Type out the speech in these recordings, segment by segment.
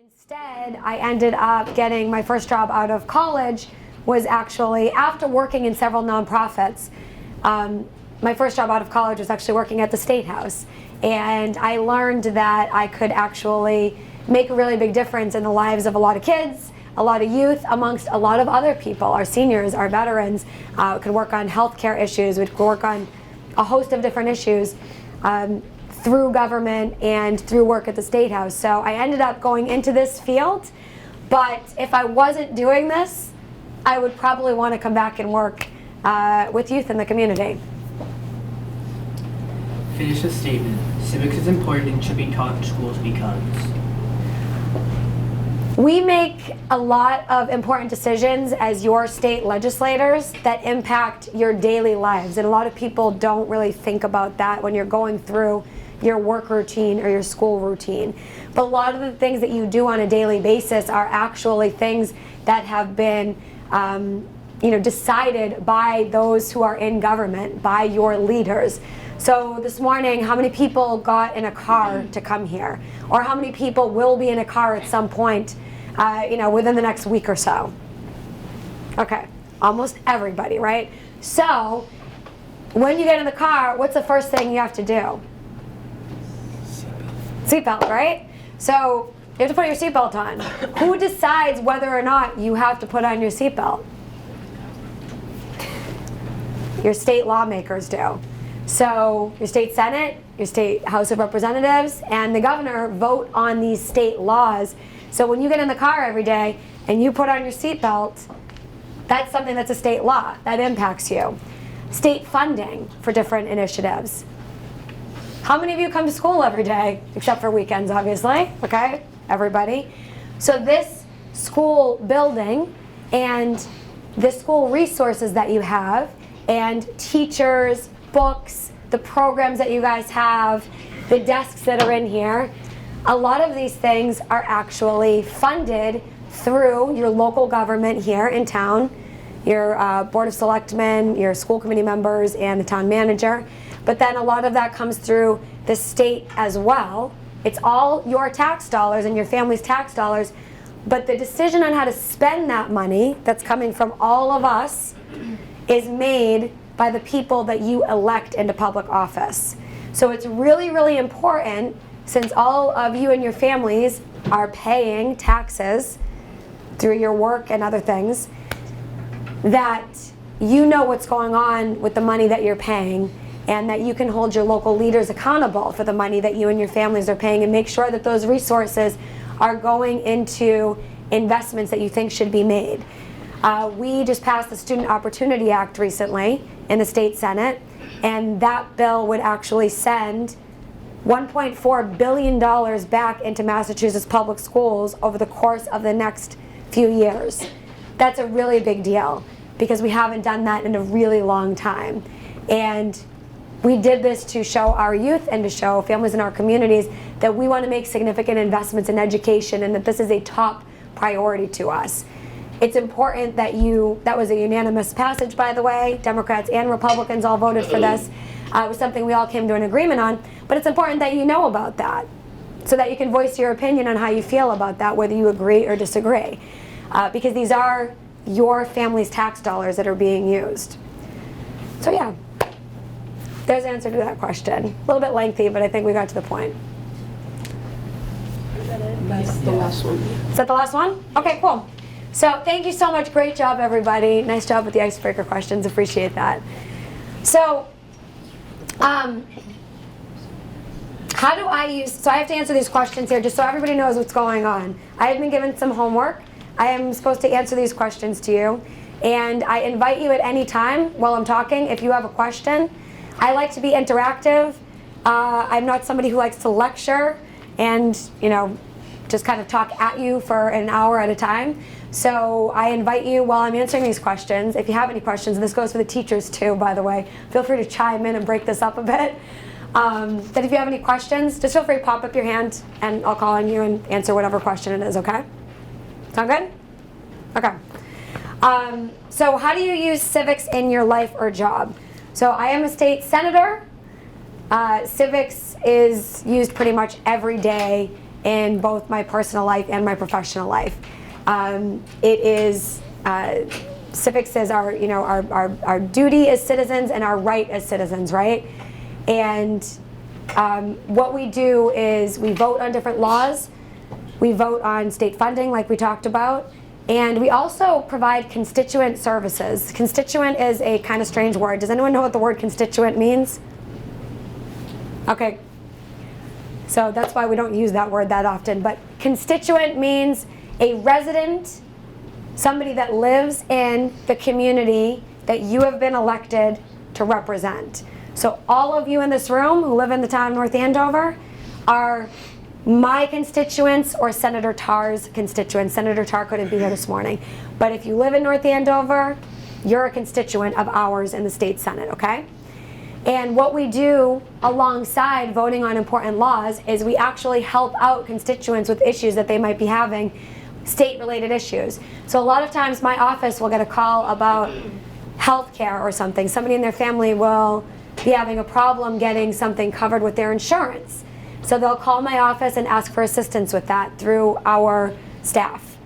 Instead, I ended up getting my first job out of college was actually after working in several nonprofits. My first job out of college was actually working at the State House. And I learned that I could actually make a really big difference in the lives of a lot of kids, a lot of youth, amongst a lot of other people, our seniors, our veterans. We could work on healthcare issues, we could work on a host of different issues through government and through work at the State House. So I ended up going into this field, but if I wasn't doing this, I would probably want to come back and work with youth in the community. Finish the statement. Civics is important and should be taught in schools because. We make a lot of important decisions as your state legislators that impact your daily lives, and a lot of people don't really think about that when you're going through your work routine or your school routine. But a lot of the things that you do on a daily basis are actually things that have been decided by those who are in government, by your leaders. So this morning, how many people got in a car to come here? Or how many people will be in a car at some point within the next week or so? Okay, almost everybody, right? So when you get in the car, what's the first thing you have to do? Seatbelt, right? So you have to put your seatbelt on. Who decides whether or not you have to put on your seatbelt? Your state lawmakers do. So your state Senate, your state House of Representatives, and the governor vote on these state laws. So when you get in the car every day and you put on your seatbelt, that's something that's a state law. That impacts you. State funding for different initiatives. How many of you come to school every day, except for weekends, obviously, okay? Everybody. So this school building and the school resources that you have and teachers, books, the programs that you guys have, the desks that are in here, a lot of these things are actually funded through your local government here in town, your Board of Selectmen, your school committee members, and the town manager. But then a lot of that comes through the state as well. It's all your tax dollars and your family's tax dollars, but the decision on how to spend that money that's coming from all of us is made by the people that you elect into public office. So it's really, really important, since all of you and your families are paying taxes through your work and other things, that you know what's going on with the money that you're paying, and that you can hold your local leaders accountable for the money that you and your families are paying, and make sure that those resources are going into investments that you think should be made. We just passed the Student Opportunity Act recently in the state Senate, and that bill would actually send $1.4 billion back into Massachusetts public schools over the course of the next few years. That's a really big deal, because we haven't done that in a really long time. And we did this to show our youth and to show families in our communities that we want to make significant investments in education, and that this is a top priority to us. It's important that that was a unanimous passage, by the way. Democrats and Republicans all voted for this. It was something we all came to an agreement on, but it's important that you know about that, so that you can voice your opinion on how you feel about that, whether you agree or disagree. Because these are your family's tax dollars that are being used. So yeah. There's the answer to that question. A little bit lengthy, but I think we got to the point. That's the last one. Is that the last one? Okay, cool. So thank you so much. Great job, everybody. Nice job with the icebreaker questions. Appreciate that. So, how do I use, so I have to answer these questions here just so everybody knows what's going on. I have been given some homework. I am supposed to answer these questions to you. And I invite you at any time while I'm talking if you have a question. I like to be interactive. I'm not somebody who likes to lecture and, just kind of talk at you for an hour at a time. So I invite you while I'm answering these questions, if you have any questions, and this goes for the teachers too, by the way, feel free to chime in and break this up a bit. That if you have any questions, just feel free to pop up your hand and I'll call on you and answer whatever question it is, okay? Sound good? Okay. So how do you use civics in your life or job? So I am a state senator. Civics is used pretty much every day in both my personal life and my professional life. It is civics is our duty as citizens and our right as citizens, right? And what we do is we vote on different laws, we vote on state funding like we talked about, and we also provide constituent services. Constituent is a kind of strange word. Does anyone know what the word constituent means? Okay, so that's why we don't use that word that often, but constituent means a resident, somebody that lives in the community that you have been elected to represent. So all of you in this room who live in the town of North Andover are my constituents or Senator Tarr's constituents. Senator Tarr couldn't be here this morning. But if you live in North Andover, you're a constituent of ours in the state Senate, okay? And what we do alongside voting on important laws is we actually help out constituents with issues that they might be having, state-related issues. So a lot of times my office will get a call about health care or something. Somebody in their family will be having a problem getting something covered with their insurance. So they'll call my office and ask for assistance with that through our staff.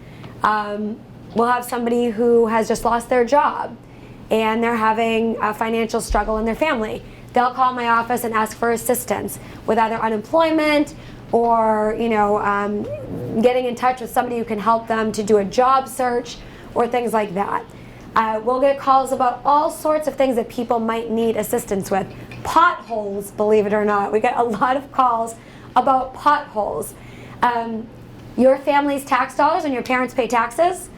We'll have somebody who has just lost their job and they're having a financial struggle in their family. They'll call my office and ask for assistance with either unemployment or getting in touch with somebody who can help them to do a job search or things like that. We'll get calls about all sorts of things that people might need assistance with. Potholes, believe it or not. We get a lot of calls about potholes. Your family's tax dollars and your parents pay taxes.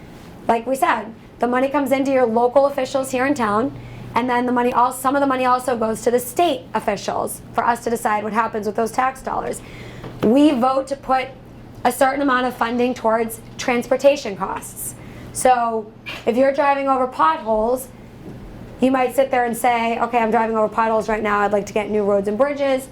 Like we said, the money comes into your local officials here in town, and then some of the money also goes to the state officials for us to decide what happens with those tax dollars. We vote to put a certain amount of funding towards transportation costs. So if you're driving over potholes, you might sit there and say, okay, I'm driving over potholes right now, I'd like to get new roads and bridges.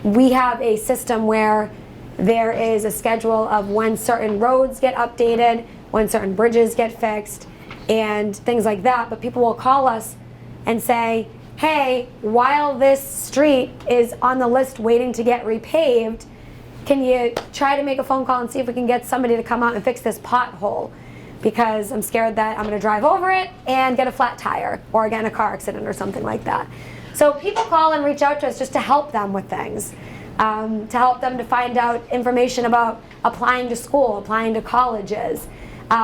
We have a system where there is a schedule of when certain roads get updated, when certain bridges get fixed, and things like that. But people will call us and say, hey, while this street is on the list waiting to get repaved, can you try to make a phone call and see if we can get somebody to come out and fix this pothole? Because I'm scared that I'm going to drive over it and get a flat tire or get in a car accident or something like that. So people call and reach out to us just to help them with things, to help them to find out information about applying to school, applying to colleges,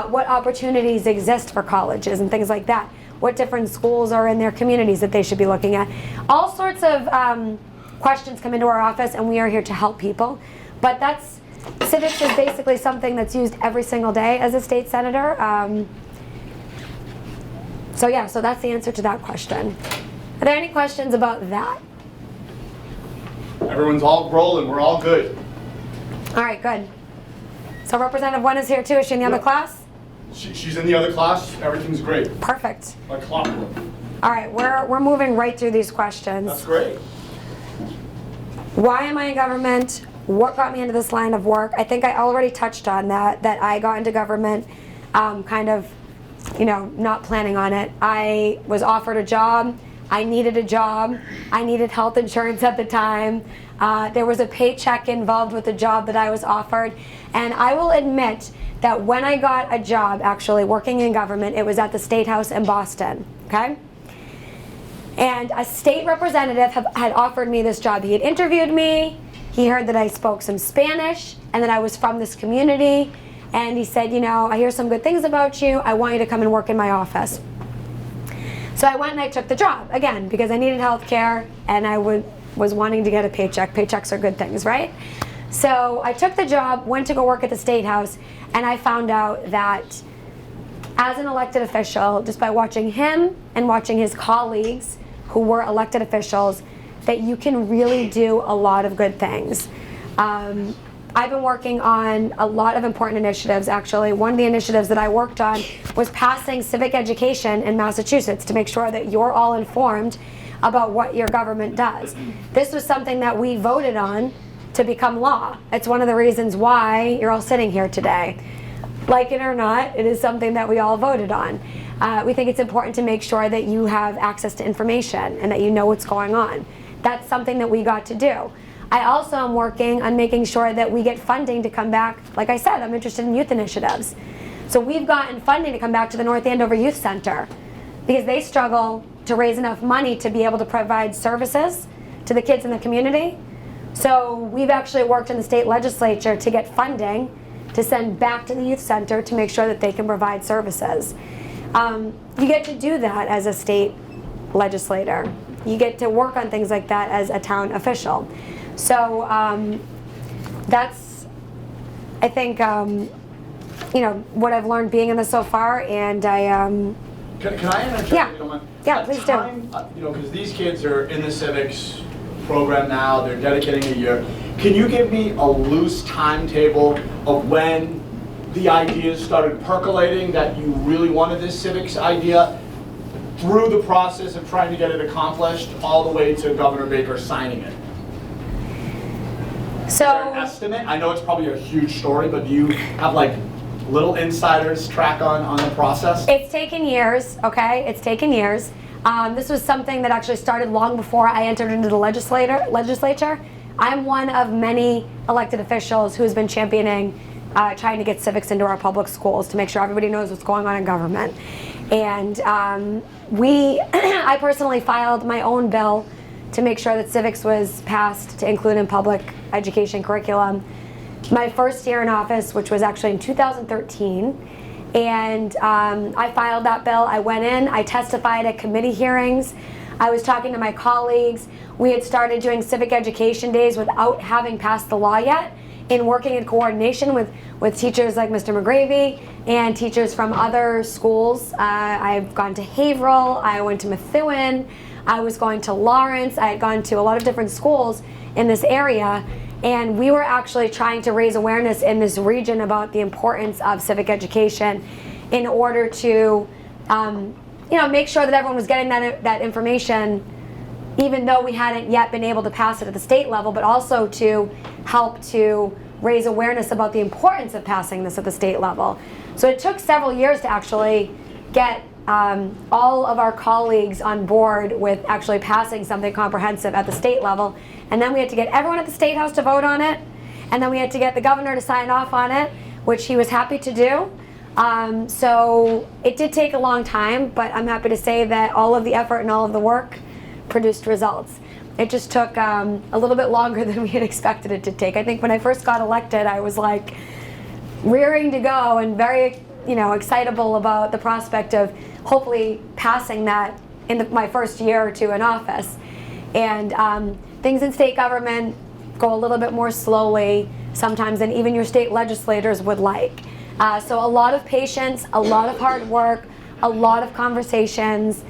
what opportunities exist for colleges and things like that, what different schools are in their communities that they should be looking at. All sorts of questions come into our office, and we are here to help people. But civics is basically something that's used every single day as a state senator. So that's the answer to that question. Are there any questions about that? Everyone's all rolling. We're all good. All right, good. So Representative Wen is here too. Is she in the other class? She's in the other class. Everything's great. Perfect. Like clockwork. All right, we're moving right through these questions. That's great. Why am I in government? What got me into this line of work? I think I already touched on that I got into government kind of, not planning on it. I was offered a job. I needed a job. I needed health insurance at the time. There was a paycheck involved with the job that I was offered. And I will admit that when I got a job actually working in government, it was at the State House in Boston, okay? And a state representative had offered me this job. He had interviewed me. He heard that I spoke some Spanish and that I was from this community. And he said, I hear some good things about you. I want you to come and work in my office. So I went and I took the job, again, because I needed health care and I was wanting to get a paycheck. Paychecks are good things, right? So I took the job, went to go work at the State House, and I found out that as an elected official, just by watching him and watching his colleagues who were elected officials, that you can really do a lot of good things. I've been working on a lot of important initiatives, actually. One of the initiatives that I worked on was passing civic education in Massachusetts to make sure that you're all informed about what your government does. This was something that we voted on to become law. It's one of the reasons why you're all sitting here today. Like it or not, it is something that we all voted on. We think it's important to make sure that you have access to information and that you know what's going on. That's something that we got to do. I also am working on making sure that we get funding to come back. Like I said, I'm interested in youth initiatives. So we've gotten funding to come back to the North Andover Youth Center because they struggle to raise enough money to be able to provide services to the kids in the community. So we've actually worked in the state legislature to get funding to send back to the youth center to make sure that they can provide services. You get to do that as a state legislator. You get to work on things like that as a town official. So that's, I think, you know, what I've learned being in this so far, and I. Can I interject? Yeah. If you don't mind? Yeah, At please do. time, you know, because these kids are in the civics program now, they're dedicating a year. Can you give me a loose timetable of when the ideas started percolating that you really wanted this civics idea through the process of trying to get it accomplished all the way to Governor Baker signing it? Is there an So estimate? I know it's probably a huge story, but do you have like little insiders track on the process? it's taken years, okay? It's taken years. This was something that actually started long before I entered into the legislature. I'm one of many elected officials who has been championing trying to get civics into our public schools to make sure everybody knows what's going on in government. And I personally filed my own bill to make sure that civics was passed to include in public education curriculum. My first year in office, which was actually in 2013, and I filed that bill. I went in, I testified at committee hearings. I was talking to my colleagues. We had started doing civic education days without having passed the law yet, in working in coordination with teachers like Mr. McGravy and teachers from other schools. I've gone to Haverhill, I went to Methuen, I was going to Lawrence, I had gone to a lot of different schools in this area, and we were actually trying to raise awareness in this region about the importance of civic education in order to you know, make sure that everyone was getting that information, even though we hadn't yet been able to pass it at the state level, but also to help to raise awareness about the importance of passing this at the state level. So it took several years to actually get all of our colleagues on board with actually passing something comprehensive at the state level. And then we had to get everyone at the State House to vote on it. And then we had to get the governor to sign off on it, which he was happy to do. So it did take a long time, but I'm happy to say that all of the effort and all of the work produced results. It just took a little bit longer than we had expected it to take. I think when I first got elected, I was like rearing to go and very, you know, excitable about the prospect of hopefully passing that in my first year or two in office. And things in state government go a little bit more slowly sometimes than even your state legislators would like. So a lot of patience, a lot of hard work, a lot of conversations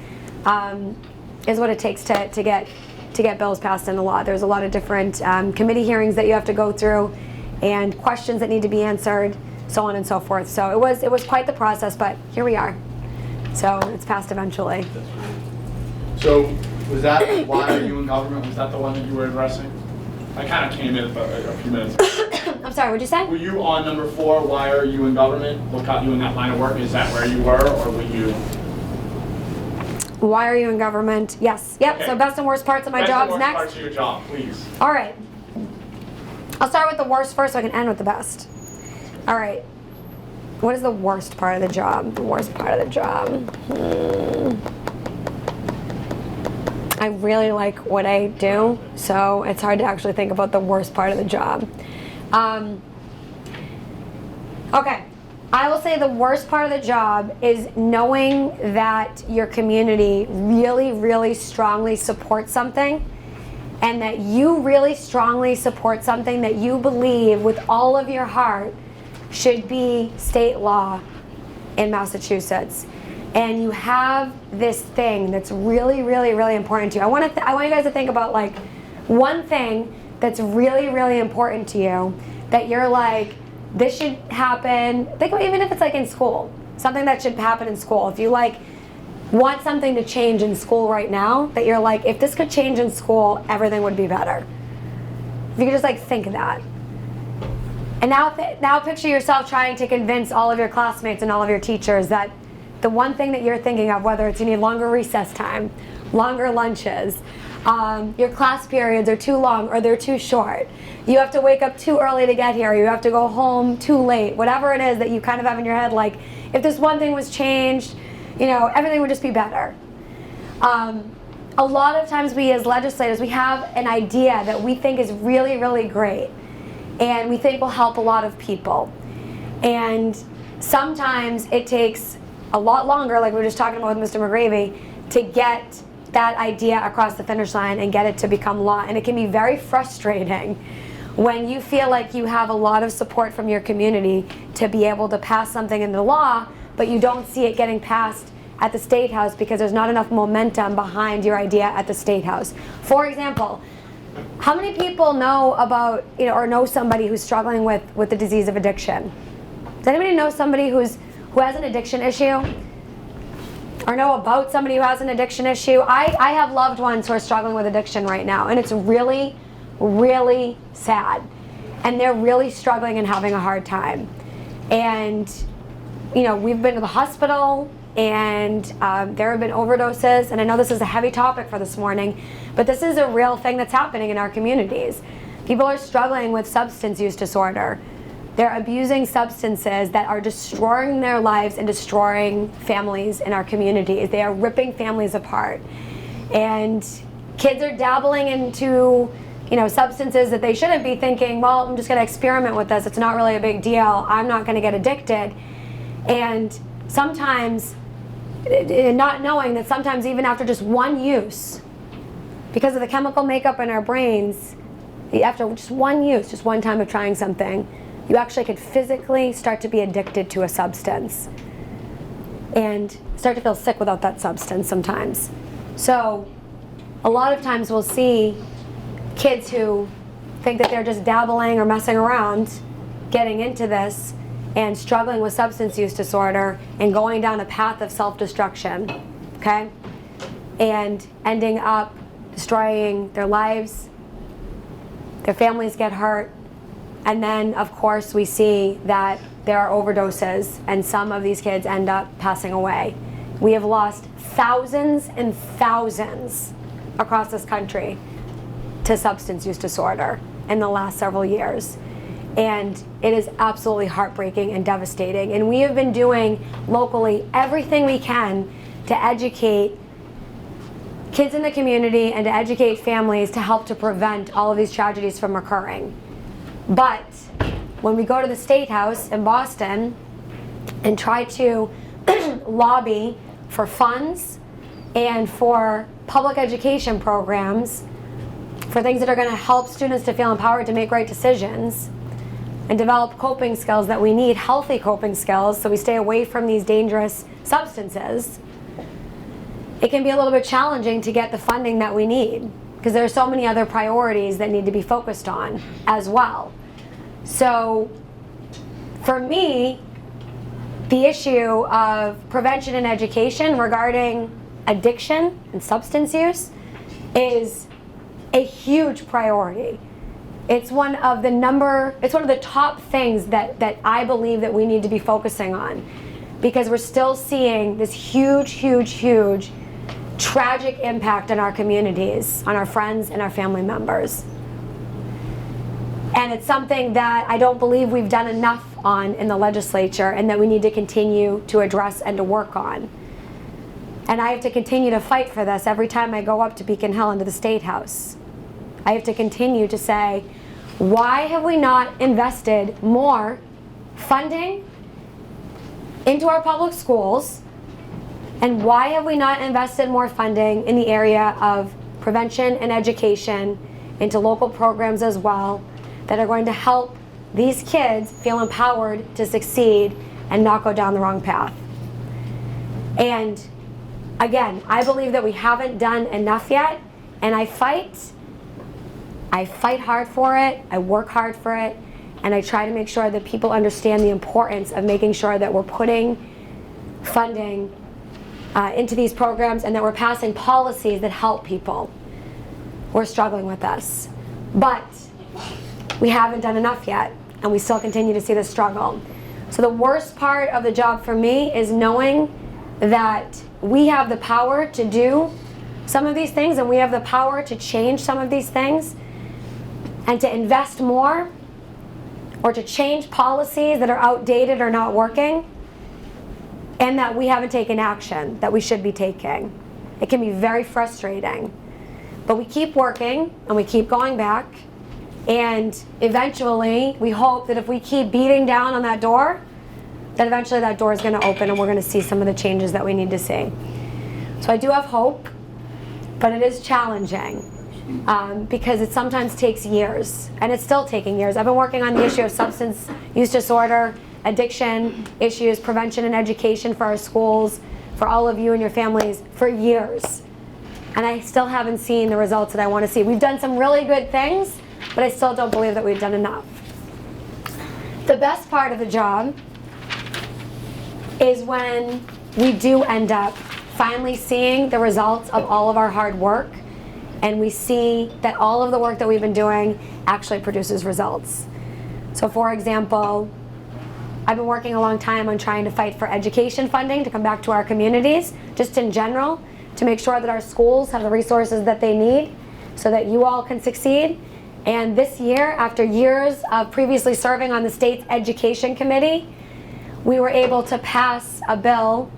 is what it takes to get bills passed into law. There's a lot of different committee hearings that you have to go through and questions that need to be answered, so on and so forth. So it was quite the process, but here we are. So it's passed eventually. So was that why are you in government? Was that the one that you were addressing? I kind of came in a few minutes ago. I'm sorry, what'd you say? Were you on number 4, why are you in government? What got you in that line of work? Is that where you were, or were you? Why are you in government? Yes. Yep. Okay. So best and worst parts of my job's Best next. parts of your job, please. All right. I'll start with the worst first so I can end with the best. All right. What is the worst part of the job? The worst part of the job. I really like what I do, so it's hard to actually think about the worst part of the job. Okay. I will say the worst part of the job is knowing that your community really, really strongly supports something, and that you really strongly support something that you believe with all of your heart should be state law in Massachusetts. And you have this thing that's really, really, really important to you. I want you guys to think about like one thing that's really, really important to you that you're like, this should happen. Think about even if it's like in school, something that should happen in school. If you like want something to change in school right now, that you're like, if this could change in school, everything would be better. If you could just like think that. And now picture yourself trying to convince all of your classmates and all of your teachers that the one thing that you're thinking of, whether it's you need longer recess time, longer lunches, Your class periods are too long or they're too short. You have to wake up too early to get here. You have to go home too late. Whatever it is that you kind of have in your head, like if this one thing was changed, you know, everything would just be better. A lot of times we as legislators, we have an idea that we think is really, really great and we think will help a lot of people. And sometimes it takes a lot longer, like we were just talking about with Mr. McGravy, to get that idea across the finish line and get it to become law. And it can be very frustrating when you feel like you have a lot of support from your community to be able to pass something into law, but you don't see it getting passed at the State House because there's not enough momentum behind your idea at the State House. For example, how many people know about, you know, or know somebody who's struggling with the disease of addiction? Does anybody know somebody who has an addiction issue? Or know about somebody who has an addiction issue? I have loved ones who are struggling with addiction right now, and it's really, really sad. And they're really struggling and having a hard time. And, you know, we've been to the hospital, and there have been overdoses, and I know this is a heavy topic for this morning, but this is a real thing that's happening in our communities. People are struggling with substance use disorder. They're abusing substances that are destroying their lives and destroying families in our communities. They are ripping families apart. And kids are dabbling into, you know, substances that they shouldn't be, thinking, well, I'm just going to experiment with this. It's not really a big deal. I'm not going to get addicted. And sometimes, not knowing that sometimes even after just one use, because of the chemical makeup in our brains, after just one use, just one time of trying something, you actually could physically start to be addicted to a substance and start to feel sick without that substance sometimes. So a lot of times we'll see kids who think that they're just dabbling or messing around getting into this and struggling with substance use disorder and going down a path of self-destruction, okay? And ending up destroying their lives, their families get hurt, and then of course we see that there are overdoses and some of these kids end up passing away. We have lost thousands and thousands across this country to substance use disorder in the last several years. And it is absolutely heartbreaking and devastating. And we have been doing locally everything we can to educate kids in the community and to educate families to help to prevent all of these tragedies from occurring. But when we go to the State House in Boston and try to lobby for funds and for public education programs, for things that are going to help students to feel empowered to make right decisions and develop coping skills that we need, healthy coping skills, so we stay away from these dangerous substances, it can be a little bit challenging to get the funding that we need because there are so many other priorities that need to be focused on as well. So for me, the issue of prevention and education regarding addiction and substance use is a huge priority. It's one of the top things that I believe that we need to be focusing on, because we're still seeing this huge, huge, huge tragic impact on our communities, on our friends and our family members. And it's something that I don't believe we've done enough on in the legislature, and that we need to continue to address and to work on. And I have to continue to fight for this every time I go up to Beacon Hill into the State House. I have to continue to say, why have we not invested more funding into our public schools? And why have we not invested more funding in the area of prevention and education into local programs as well that are going to help these kids feel empowered to succeed and not go down the wrong path? And again, I believe that we haven't done enough yet, and I fight hard for it, I work hard for it, and I try to make sure that people understand the importance of making sure that we're putting funding into these programs and that we're passing policies that help people who are struggling with this. But we haven't done enough yet, and we still continue to see the struggle. So the worst part of the job for me is knowing that we have the power to do some of these things and we have the power to change some of these things and to invest more or to change policies that are outdated or not working and that we haven't taken action that we should be taking. It can be very frustrating. But we keep working and we keep going back, and eventually we hope that if we keep beating down on that door, that eventually that door is going to open and we're going to see some of the changes that we need to see. So I do have hope, but it is challenging because it sometimes takes years, and it's still taking years. I've been working on the issue of substance use disorder, addiction issues, prevention and education for our schools, for all of you and your families for years. And I still haven't seen the results that I want to see. We've done some really good things, but I still don't believe that we've done enough. The best part of the job is when we do end up finally seeing the results of all of our hard work, and we see that all of the work that we've been doing actually produces results. So for example, I've been working a long time on trying to fight for education funding to come back to our communities, just in general, to make sure that our schools have the resources that they need so that you all can succeed. And this year, after years of previously serving on the state's education committee, we were able to pass a bill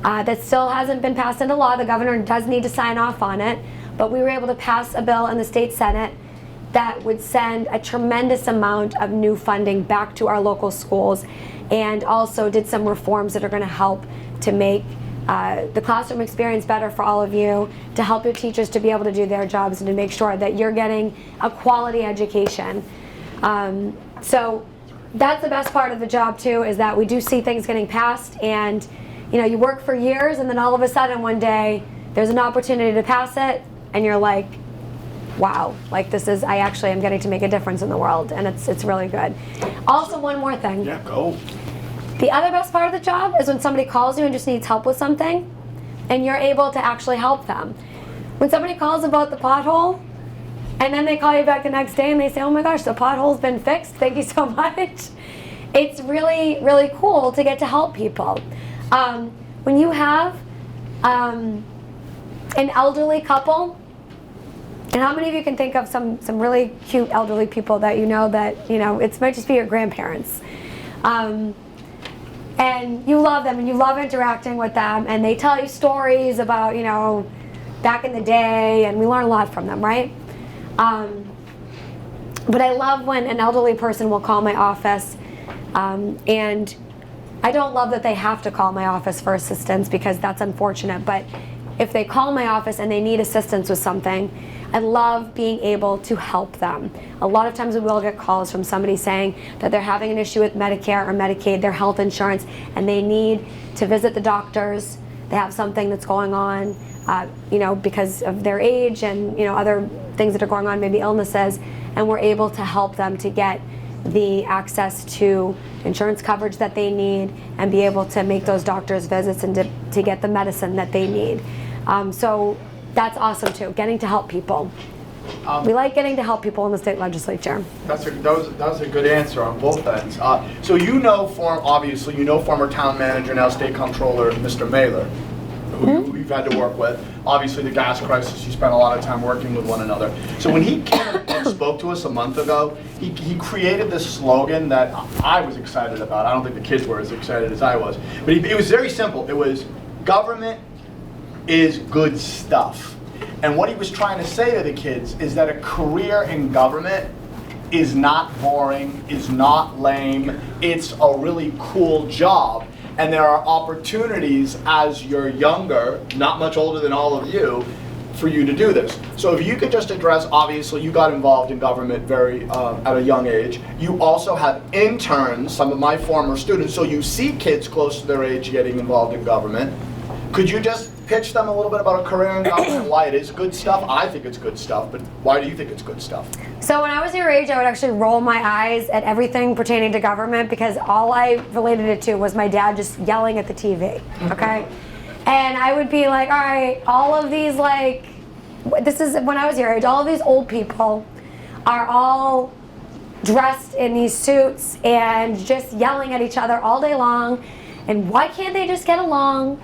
that still hasn't been passed into law. The governor does need to sign off on it, but we were able to pass a bill in the state Senate that would send a tremendous amount of new funding back to our local schools, and also did some reforms that are going to help to make the classroom experience better for all of you, to help your teachers to be able to do their jobs and to make sure that you're getting a quality education. So that's the best part of the job too, is that we do see things getting passed, and you know, you work for years and then all of a sudden one day there's an opportunity to pass it and you're like, wow, like this is, I actually am getting to make a difference in the world, and it's really good. Also, one more thing. Yeah, go. The other best part of the job is when somebody calls you and just needs help with something, and you're able to actually help them. When somebody calls about the pothole, and then they call you back the next day and they say, oh my gosh, the pothole's been fixed, thank you so much. It's really, really cool to get to help people. When you have an elderly couple, and how many of you can think of some really cute elderly people that you know that, you know, it might just be your grandparents. And you love them and you love interacting with them, and they tell you stories about, you know, back in the day, and we learn a lot from them, right? But I love when an elderly person will call my office, and I don't love that they have to call my office for assistance because that's unfortunate, but if they call my office and they need assistance with something, I love being able to help them. A lot of times we will get calls from somebody saying that they're having an issue with Medicare or Medicaid, their health insurance, and they need to visit the doctors. They have something that's going on, you know, because of their age and, you know, other things that are going on, maybe illnesses, and we're able to help them to get the access to insurance coverage that they need and be able to make those doctor's visits and to get the medicine that they need. So that's awesome too, getting to help people. We like getting to help people in the state legislature. That was a good answer on both ends. So you know, obviously, you know former town manager, now state comptroller, Mr. Mailer, who you've had to work with. Obviously, the gas crisis, you spent a lot of time working with one another. So when he came and spoke to us a month ago, he created this slogan that I was excited about. I don't think the kids were as excited as I was. But it was very simple. It was, government is good stuff. And what he was trying to say to the kids is that a career in government is not boring, is not lame, it's a really cool job. And there are opportunities as you're younger, not much older than all of you, for you to do this. So if you could just address, obviously you got involved in government very at a young age. You also have interns, some of my former students, so you see kids close to their age getting involved in government. Could you just pitch them a little bit about a career in government, why it is good stuff? I think it's good stuff, but why do you think it's good stuff? So when I was your age, I would actually roll my eyes at everything pertaining to government because all I related it to was my dad just yelling at the TV, okay? And I would be like, all right, all of these, like, this is when I was your age, all of these old people are all dressed in these suits and just yelling at each other all day long, and why can't they just get along?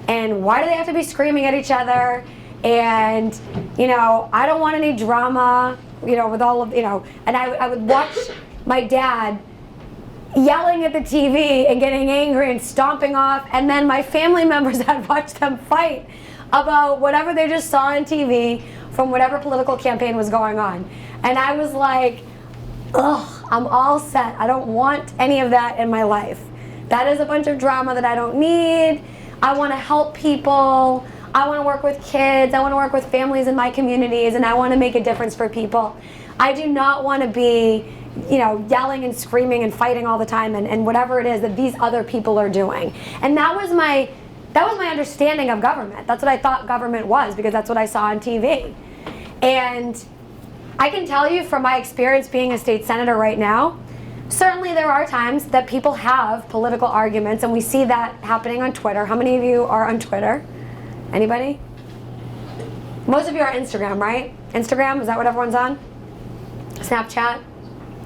And why do they have to be screaming at each other? and I don't want any drama, with all of, and I would watch my dad yelling at the TV and getting angry and stomping off, and then my family members, I'd watch them fight about whatever they just saw on TV from whatever political campaign was going on. And I was like, ugh, I'm all set. I don't want any of that in my life. That is a bunch of drama that I don't need. I want to help people. I want to work with kids. I want to work with families in my communities, and I want to make a difference for people. I do not want to be, yelling and screaming and fighting all the time and whatever it is that these other people are doing. And that was my understanding of government. That's what I thought government was, because that's what I saw on TV. And I can tell you from my experience being a state senator right now, certainly there are times that people have political arguments, and we see that happening on Twitter. How many of you are on Twitter? Anybody? Most of you are Instagram, right? Instagram, is that what everyone's on? Snapchat?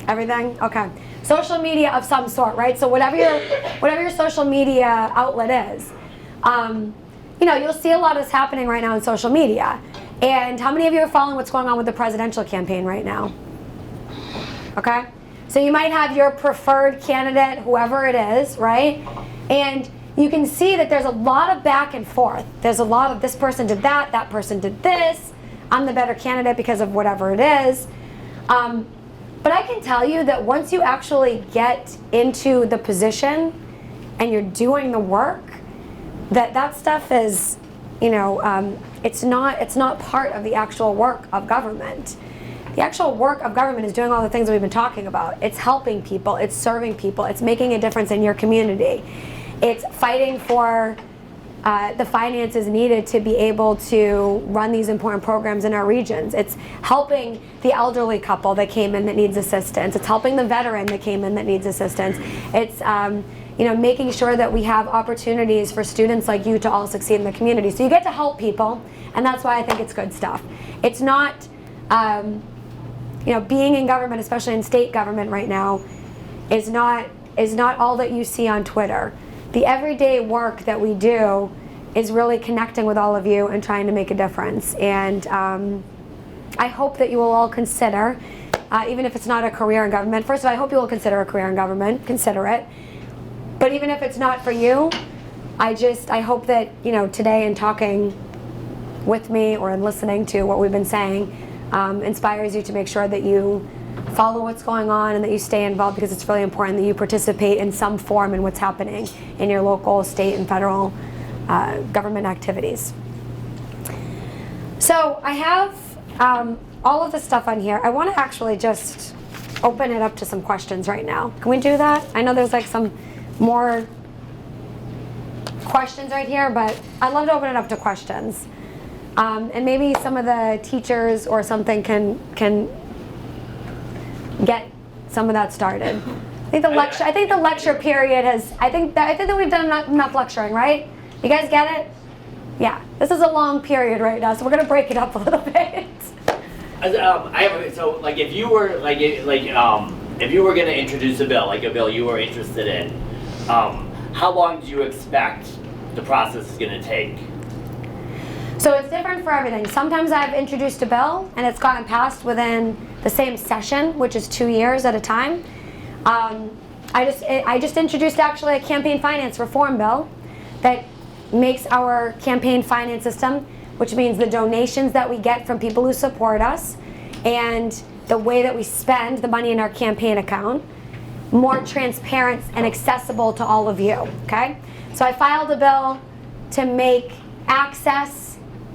Everything? Okay. Social media of some sort, right? So whatever your social media outlet is, you'll see a lot of this happening right now on social media. And how many of you are following what's going on with the presidential campaign right now? Okay? So you might have your preferred candidate, whoever it is, right? And you can see that there's a lot of back and forth. There's a lot of this person did that person did this, I'm the better candidate because of whatever it is. But I can tell you that once you actually get into the position and you're doing the work, that stuff is, it's not part of the actual work of government. The actual work of government is doing all the things that we've been talking about. It's helping people, it's serving people, it's making a difference in your community. It's fighting for the finances needed to be able to run these important programs in our regions. It's helping the elderly couple that came in that needs assistance. It's helping the veteran that came in that needs assistance. It's making sure that we have opportunities for students like you to all succeed in the community. So you get to help people, and that's why I think it's good stuff. It's not, being in government, especially in state government right now, is not all that you see on Twitter. The everyday work that we do is really connecting with all of you and trying to make a difference. And I hope that you will all consider, even if it's not a career in government, first of all, I hope you will consider a career in government, consider it. But even if it's not for you, I hope that, today in talking with me or in listening to what we've been saying inspires you to make sure that you follow what's going on and that you stay involved, because it's really important that you participate in some form in what's happening in your local, state, and federal government activities. So I have all of the stuff on here. I want to actually just open it up to some questions right now. Can we do that? I know there's like some more questions right here, but I'd love to open it up to questions. And maybe some of the teachers or something can get some of that started. I think the lecture period has. I think that we've done enough lecturing, right? You guys get it? Yeah. This is a long period right now, so we're gonna break it up a little bit. If you were if you were gonna introduce a bill, like a bill you were interested in, how long do you expect the process is gonna take? So it's different for everything. Sometimes I've introduced a bill and it's gotten passed within the same session, which is 2 years at a time. I just introduced actually a campaign finance reform bill that makes our campaign finance system, which means the donations that we get from people who support us and the way that we spend the money in our campaign account, more transparent and accessible to all of you, okay? So I filed a bill to make access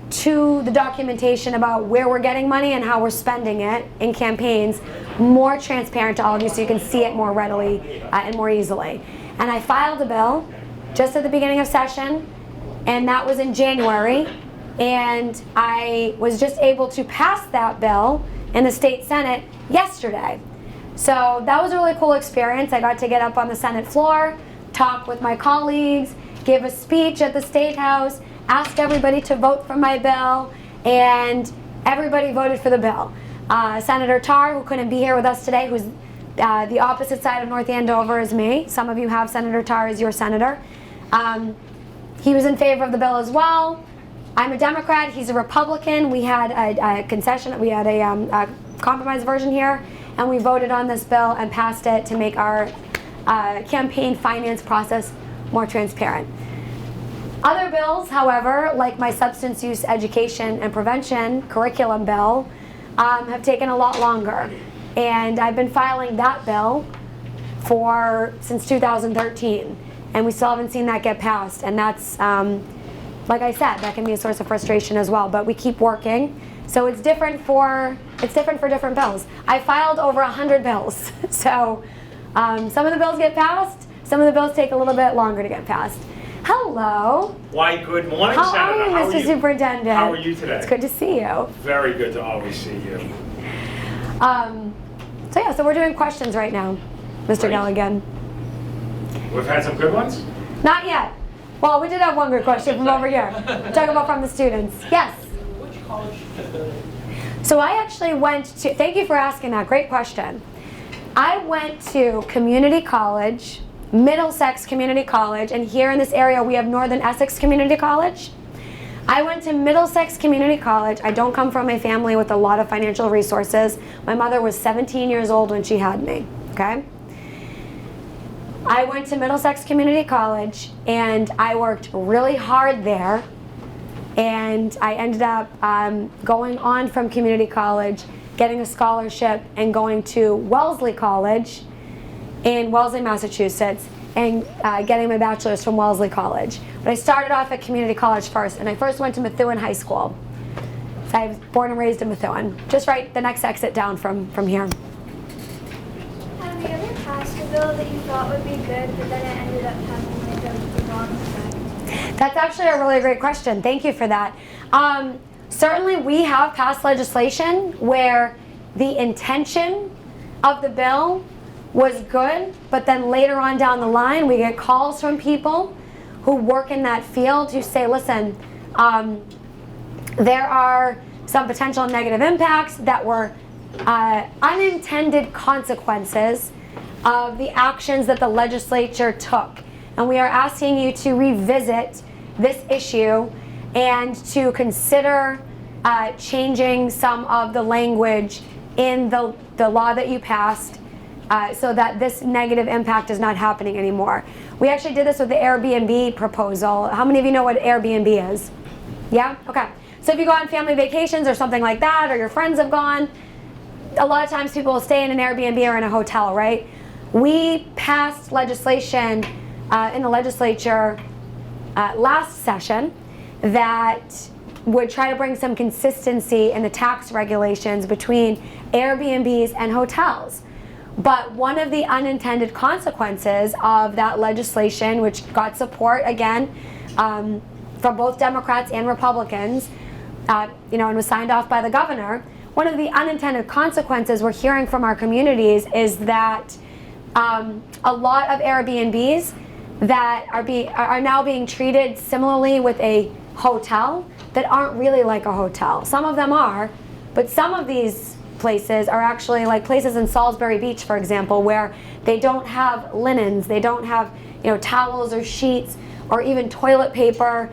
to the documentation about where we're getting money and how we're spending it in campaigns more transparent to all of you, so you can see it more readily and more easily. And I filed a bill just at the beginning of session, and that was in January, and I was just able to pass that bill in the state Senate yesterday. So that was a really cool experience. I got to get up on the Senate floor, talk with my colleagues, give a speech at the State House, ask everybody to vote for my bill, and everybody voted for the bill. Senator Tarr, who couldn't be here with us today, who's the opposite side of North Andover as me. Some of you have Senator Tarr as your senator. He was in favor of the bill as well. I'm a Democrat, he's a Republican. We had a concession, we had a compromise version here, and we voted on this bill and passed it to make our campaign finance process more transparent. Other bills, however, like my substance use education and prevention curriculum bill, have taken a lot longer. And I've been filing that bill since 2013, and we still haven't seen that get passed. And that's, like I said, that can be a source of frustration as well. But we keep working. So it's different for different bills. I filed over 100 bills. So some of the bills get passed. Some of the bills take a little bit longer to get passed. Hello. Why, good morning, How Senator. are you, Mr. Superintendent? How are you today? It's good to see you. Very good to always see you. So we're doing questions right now, Mr. Great. Galligan. We've had some good ones. Not yet. Well, we did have one good question from over here. Talking about from the students. Yes. Which college? So I actually went to, thank you for asking that, great question. I went to community college, Middlesex Community College, and here in this area we have Northern Essex Community College. I went to Middlesex Community College. I don't come from a family with a lot of financial resources. My mother was 17 years old when she had me, okay? I went to Middlesex Community College and I worked really hard there, and I ended up going on from community college, getting a scholarship and going to Wellesley College in Wellesley, Massachusetts, and getting my bachelor's from Wellesley College. But I started off at community college first, and I first went to Methuen High School. So I was born and raised in Methuen, just right the next exit down from here. Have you ever passed a bill that you thought would be good, but then it ended up having like the wrong effect? That's actually a really great question. Thank you for that. Certainly we have passed legislation where the intention of the bill was good, but then later on down the line we get calls from people who work in that field who say, listen, there are some potential negative impacts that were unintended consequences of the actions that the legislature took. And we are asking you to revisit this issue and to consider changing some of the language in the law that you passed so that this negative impact is not happening anymore. We actually did this with the Airbnb proposal. How many of you know what Airbnb is? Yeah? Okay. So if you go on family vacations or something like that, or your friends have gone, a lot of times people will stay in an Airbnb or in a hotel, right? We passed legislation in the legislature last session that would try to bring some consistency in the tax regulations between Airbnbs and hotels. But one of the unintended consequences of that legislation, which got support again from both Democrats and Republicans, and was signed off by the governor, one of the unintended consequences we're hearing from our communities is that a lot of Airbnbs that are now being treated similarly with a hotel that aren't really like a hotel. Some of them are, but some of these places are actually like places in Salisbury Beach, for example, where they don't have linens, they don't have towels or sheets or even toilet paper,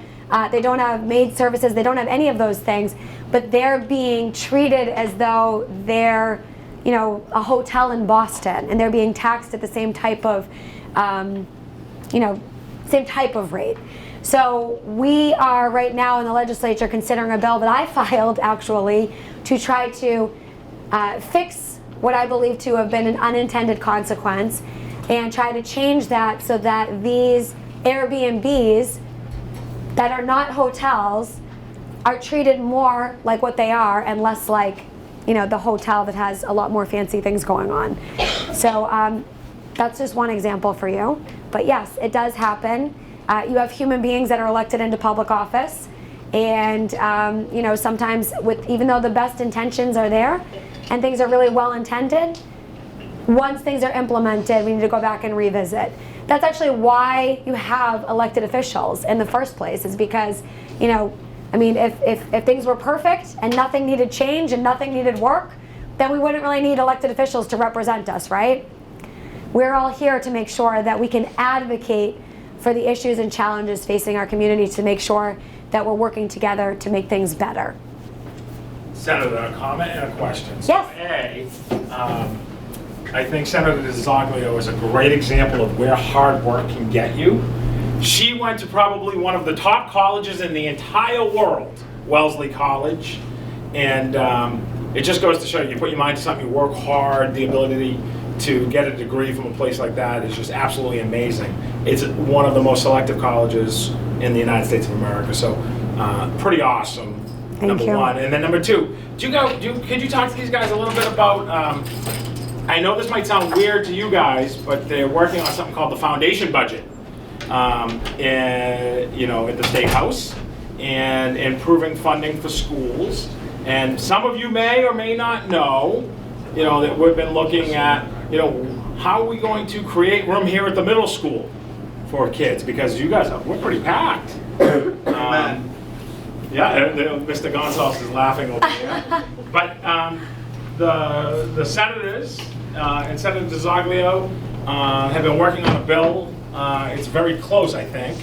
they don't have maid services, they don't have any of those things, but they're being treated as though they're a hotel in Boston, and they're being taxed at the same type of rate. So we are right now in the legislature considering a bill that I filed actually to try to fix what I believe to have been an unintended consequence and try to change that so that these Airbnbs that are not hotels are treated more like what they are and less like the hotel that has a lot more fancy things going on. So that's just one example for you. But yes, it does happen. You have human beings that are elected into public office, and sometimes even though the best intentions are there and things are really well intended, once things are implemented, we need to go back and revisit. That's actually why you have elected officials in the first place, is because if things were perfect and nothing needed change and nothing needed work, then we wouldn't really need elected officials to represent us, right? We're all here to make sure that we can advocate for the issues and challenges facing our community, to make sure that we're working together to make things better. Senator, a comment and a question. Yes. I think Senator DiZoglio is a great example of where hard work can get you. She went to probably one of the top colleges in the entire world, Wellesley College, and it just goes to show you put your mind to something, you work hard, the ability to get a degree from a place like that is just absolutely amazing. It's one of the most selective colleges in the United States of America, so pretty awesome. Number one, and then number two, could you talk to these guys a little bit about? I know this might sound weird to you guys, but they're working on something called the foundation budget, at the State House, and improving funding for schools. And some of you may or may not know, that we've been looking at, how are we going to create room here at the middle school for kids? Because you guys, we're pretty packed. Yeah, Mr. Gonzalez is laughing over here. But the senators and Senator DiZoglio have been working on a bill. It's very close, I think.